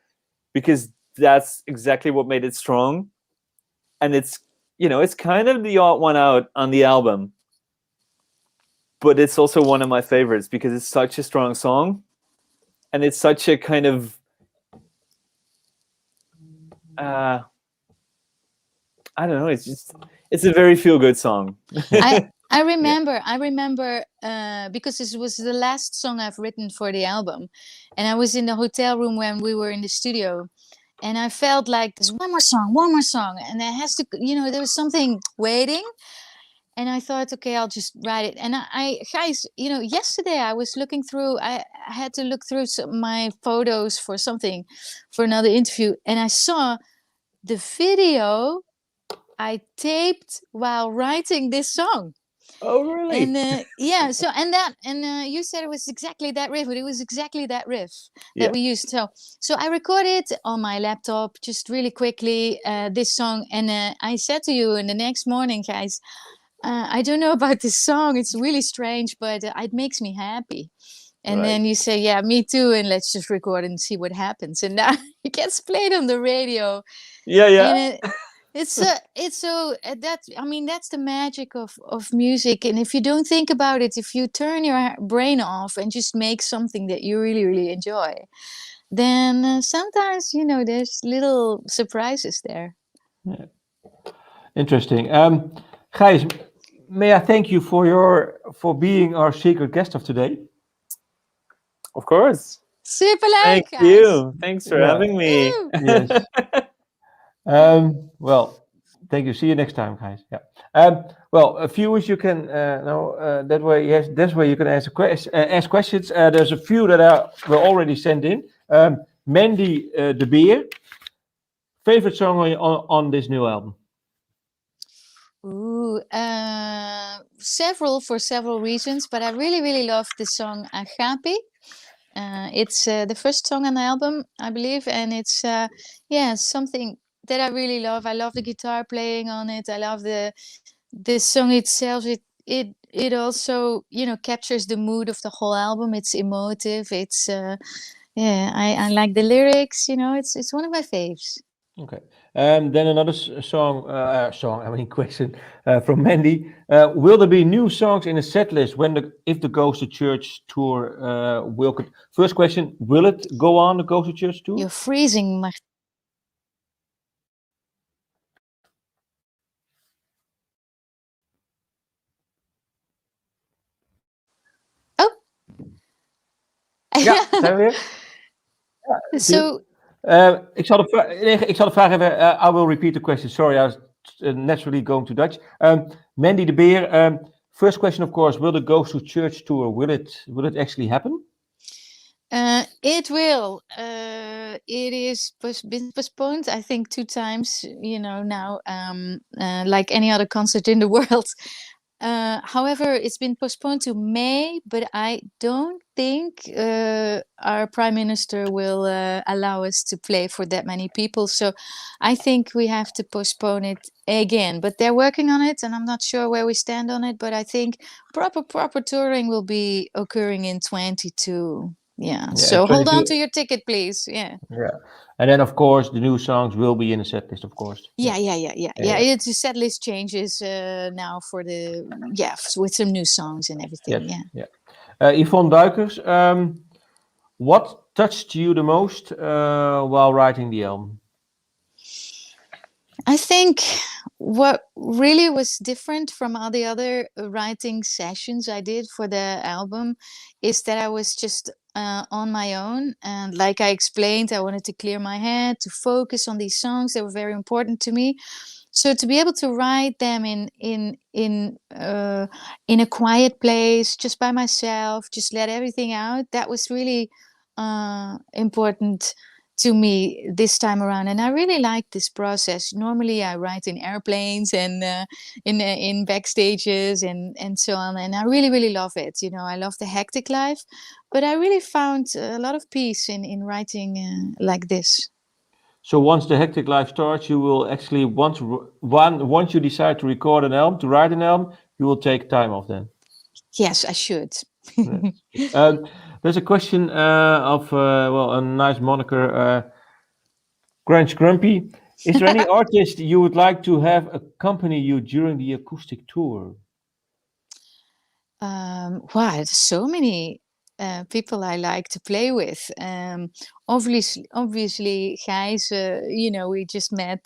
because that's exactly what made it strong. And it's kind of the odd one out on the album, but it's also one of my favorites because it's such a strong song, and it's such a kind of I don't know. It's a very feel-good song. I remember because this was the last song I've written for the album, and I was in the hotel room when we were in the studio, and I felt like there's one more song, and there has to, there was something waiting. And I thought, okay, I'll just write it. And Gijs, yesterday I was looking through, I had to look through my photos for something, for another interview. And I saw the video I taped while writing this song. Oh, really? And yeah, so you said it was exactly that riff, but it was exactly that riff that we used. So I recorded on my laptop just really quickly this song, and I said to you in the next morning, guys, I don't know about this song. It's really strange, but it makes me happy. And then you say, yeah, me too, and let's just record and see what happens. And now it gets played on the radio. Yeah. And it's so that's the magic of music. And if you don't think about it, if you turn your brain off and just make something that you really, really enjoy, then sometimes, there's little surprises there. Yeah. Interesting. Gijs, may I thank you for being our secret guest of today? Of course. Super leuk, Thank you. Thanks for having me. Yes. Well, thank you. See you next time, Gijs. Yeah. Well, viewers, you can that way. Yes, this way you can ask questions. There's a few that were already sent in. Mandy de Beer, favorite song on this new album? Ooh, for several reasons, but I really, really love the song Agape. It's the first song on the album, I believe, and it's something that I really love. I love the guitar playing on it. I love the song itself. It also captures the mood of the whole album. It's emotive. It's I like the lyrics. It's one of my faves. Okay. Then another question from Mandy. Will there be new songs in the set list if the Ghost to Church tour will? First question: will it go on the Ghost to Church tour? You're freezing, Mart. Oh. Ja, zijn we weer? Ja, So. Ik zal de vraag even. I will repeat the question. Sorry, I was naturally going to Dutch. Mandy de Beer. First question, of course. Will the Ghost to Church tour? Will it actually happen? It will. It is been postponed, I think, 2 times. Now, like any other concert in the world. However, it's been postponed to May, but I don't think our Prime Minister will allow us to play for that many people. So I think we have to postpone it again. But they're working on it, and I'm not sure where we stand on it. But I think proper touring will be occurring in 2022. Yeah. So hold on to your ticket, please. Yeah. And then, of course, the new songs will be in the set list, of course. Yeah. It's a set list changes now with some new songs and everything. Yes. Yeah. Yvonne Duikers, what touched you the most while writing the album? I think what really was different from all the other writing sessions I did for the album is that I was just on my own, and like I explained, I wanted to clear my head, to focus on these songs that were very important to me. So to be able to write them in a quiet place, just by myself, just let everything out, that was really important to me this time around, and I really like this process. Normally I write in airplanes and in backstages and so on, and I really love it. I love the hectic life, but I really found a lot of peace in writing like this. So once the hectic life starts, you will actually once you decide to record an album, to write an album, you will take time off then. Yes, I should. There's a question of a nice moniker, Grunge Grumpy. Is there any artist you would like to have accompany you during the acoustic tour? Wow, there's so many people I like to play with. Obviously, Gijs, we just met.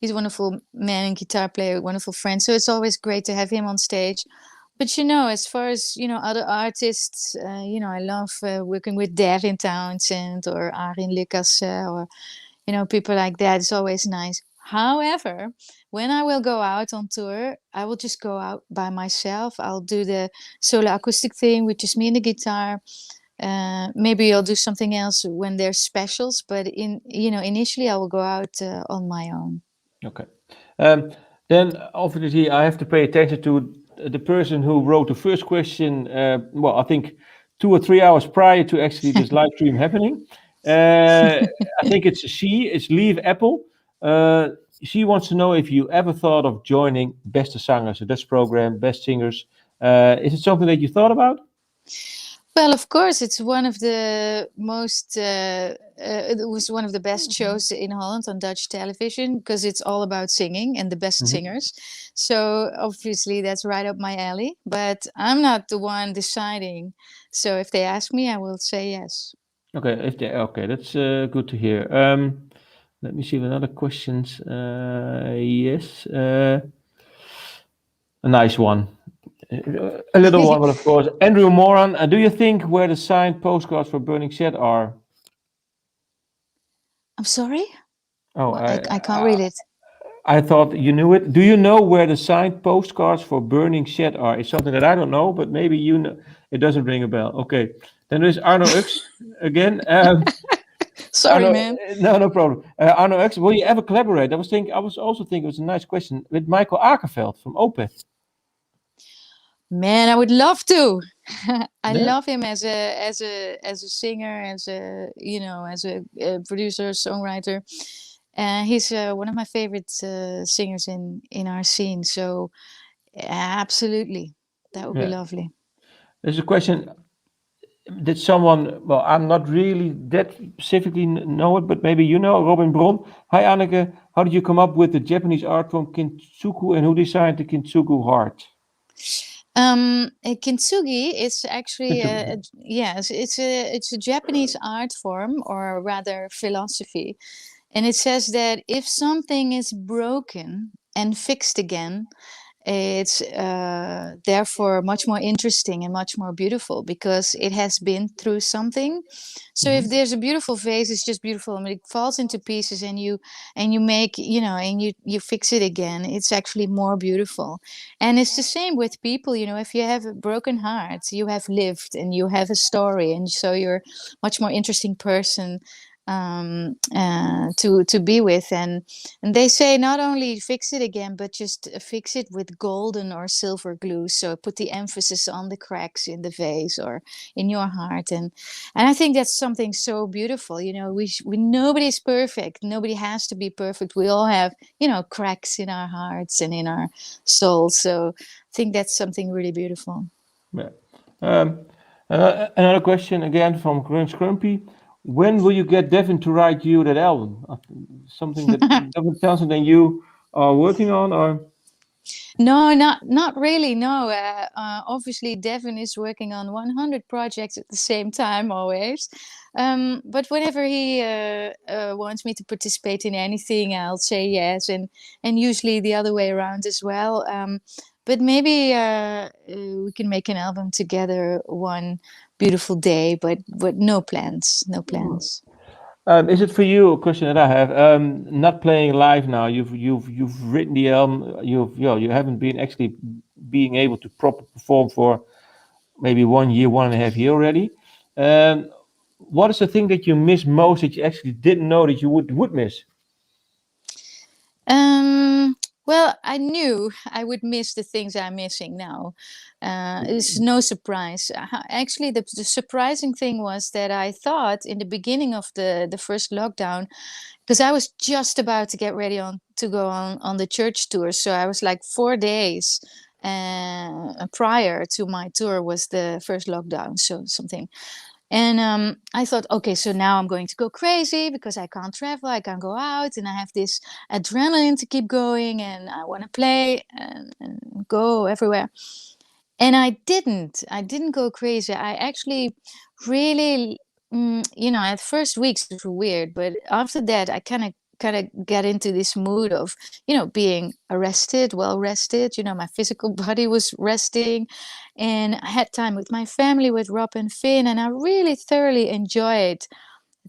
He's a wonderful man and guitar player, wonderful friend. So it's always great to have him on stage. But as far as other artists, I love working with Devin Townsend or Arin Lucas, or people like that is always nice. However, when I will go out on tour, I will just go out by myself. I'll do the solo acoustic thing, which is me and the guitar. Maybe I'll do something else when there's specials, but initially I will go out on my own. Okay. Then obviously I have to pay attention to the person who wrote the first question. I think 2 or 3 hours prior to actually this live stream happening. I think it's Leave Apple. She wants to know if you ever thought of joining Beste Zangers, a Dutch program, Best Singers. Is it something that you thought about? Well, of course, it's one of the most. It was one of the best shows in Holland on Dutch television because it's all about singing and the best singers. So obviously, that's right up my alley. But I'm not the one deciding. So if they ask me, I will say yes. Okay, that's good to hear. Let me see another questions. Yes, a nice one. A little one, but of course. Andrew Moran, do you think where the signed postcards for Burning Shed are? I'm sorry? Oh, I can't read it. I thought you knew it. Do you know where the signed postcards for Burning Shed are? It's something that I don't know, but maybe you know. It doesn't ring a bell. Okay. Then there's Arno Ux again. Sorry, Arno, man. No problem. Arno Ux, will you ever collaborate? I was also thinking it was a nice question with Michael Akerveld from Opeth. Man, I would love to. I Yeah. love him as a singer, as a producer, songwriter. He's one of my favorite singers in our scene. So absolutely, that would be lovely. There's a question. Did someone? Well, I'm not really that specifically know it, but maybe you know. Robin Bron. Hi, Anneke. How did you come up with the Japanese art form kintsugi, and who designed the kintsugi heart? Kintsugi is actually it's a Japanese art form, or rather philosophy, and it says that if something is broken and fixed again, it's therefore much more interesting and much more beautiful because it has been through something. So if there's a beautiful vase, it's just beautiful. I mean, it falls into pieces and you make, and you fix it again. It's actually more beautiful. And it's the same with people, if you have a broken heart, you have lived and you have a story. And so you're much more interesting person to be with, and they say not only fix it again, but just fix it with golden or silver glue, so put the emphasis on the cracks in the vase or in your heart, and I think that's something so beautiful. We nobody's perfect, nobody has to be perfect, we all have cracks in our hearts and in our souls, so I think that's something really beautiful. Yeah. Another question again from Grunge Crumpy. When will you get Devin to write you that album? Something that Devin tells something you are working on, or? No, not really. No, obviously Devin is working on 100 projects at the same time always. But whenever he wants me to participate in anything, I'll say yes, and usually the other way around as well. But maybe we can make an album together one beautiful day. But no plans. No plans. Is it for you a question that I have? Not playing live now. You've written the album. You haven't been actually being able to properly perform for maybe 1 year, 1.5 years already. What is the thing that you miss most that you actually didn't know that you would miss? Well, I knew I would miss the things I'm missing now. It's no surprise. Actually, the surprising thing was that I thought in the beginning of the first lockdown, because I was just about to get ready to go on the church tour. So I was like 4 days prior to my tour was the first lockdown. So something. And I thought, okay, so now I'm going to go crazy because I can't travel, I can't go out, and I have this adrenaline to keep going, and I want to play and go everywhere. And I didn't go crazy. I actually really, at first weeks it was weird, but after that I kind of get into this mood of being well rested, my physical body was resting, and I had time with my family, with Rob and Finn, and I really thoroughly enjoyed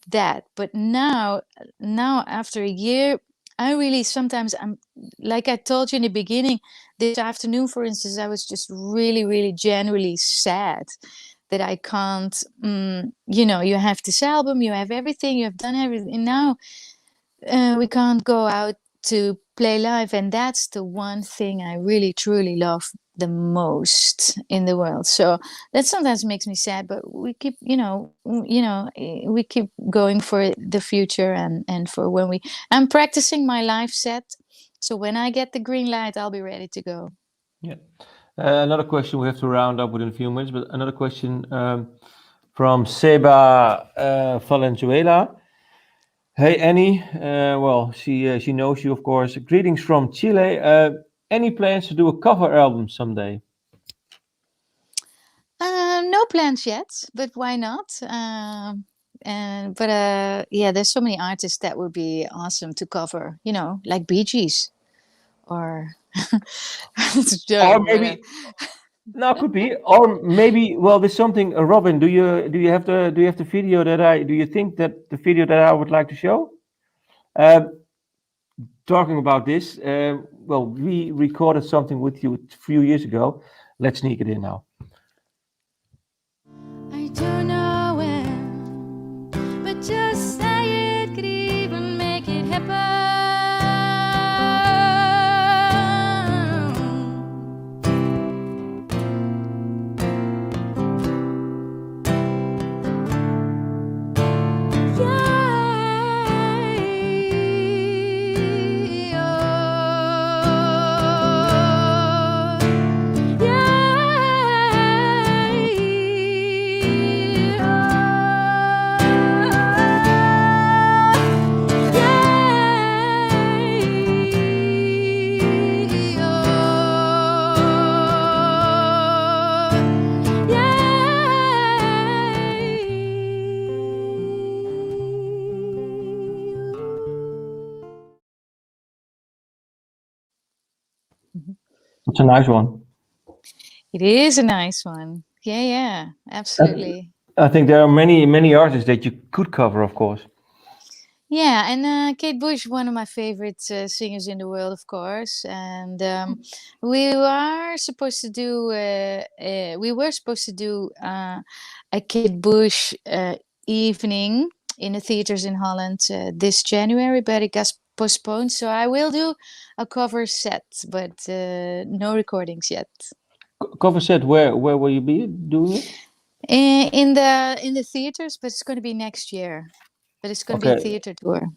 that. But now after a year, I really sometimes I'm like I told you in the beginning, this afternoon, for instance, I was just really, really genuinely sad that I can't, you have this album, you have everything, you have done everything. And now we can't go out to play live. And that's the one thing I really, truly love the most in the world. So that sometimes makes me sad, but we keep, we keep going for the future and for when I'm practicing my live set. So when I get the green light, I'll be ready to go. Yeah. Another question, we have to round up within a few minutes, but another question from Seba Valenzuela. Hey Annie, well, she knows you, of course. Greetings from Chile. Any plans to do a cover album someday? No plans yet, but why not? There's so many artists that would be awesome to cover, like Bee Gees or or maybe no, could be, or maybe. Well, there's something. Robin, do you have the video that do you think that the video that I would like to show? Talking about this, well, we recorded something with you a few years ago. Let's sneak it in now. I don't know when, but just say it could even make it happen. It's a nice one. It is a nice one. Yeah, absolutely. I think there are many artists that you could cover, of course. Yeah, and Kate Bush, one of my favorite singers in the world, of course. And we were supposed to do a Kate Bush evening in the theaters in Holland this January, but it got postponed. So I will do a cover set, but no recordings yet. Cover set? Where will you be doing it? In the theaters, but it's going to be next year. But it's going to be a theater tour.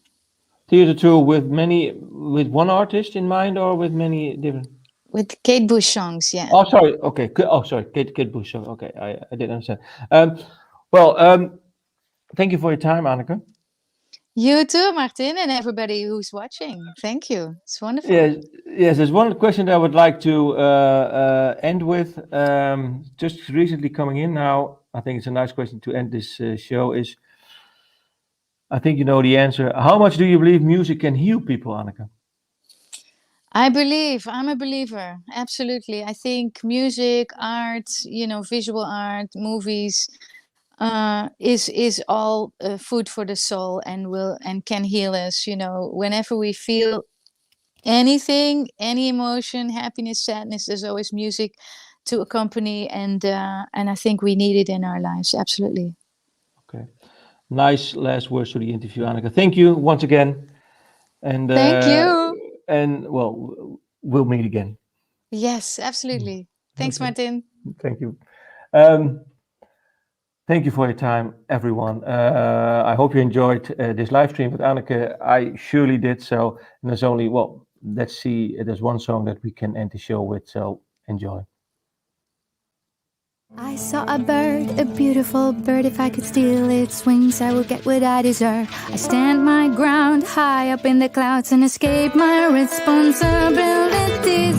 Theater tour with one artist in mind, or with many different? With Kate Bush songs, yeah. Oh, sorry. Okay. Oh, sorry. Kate Bush song. Okay, I didn't understand. Thank you for your time, Anneke. You too, Martin, and everybody who's watching. Thank you. It's wonderful. Yes. There's one question that I would like to end with. Just recently coming in now, I think it's a nice question to end this show. Is, I think you know the answer. How much do you believe music can heal people, Anneke? I'm a believer. Absolutely. I think music, art, visual art, movies, is all food for the soul and can heal us. Whenever we feel anything, any emotion, happiness, sadness, there's always music to accompany, and I think we need it in our lives. Absolutely. Okay. Nice last words to the interview, Anneke. Thank you once again. And thank you. And well, we'll meet again. Yes, absolutely. Thanks, Martin. Thank you. Thank you for your time, everyone. I hope you enjoyed this live stream with Anneke. I surely did so. And there's only, let's see, there's one song that we can end the show with, so enjoy. I saw a bird, a beautiful bird. If I could steal its wings, I would get what I deserve. I stand my ground high up in the clouds and escape my responsibilities.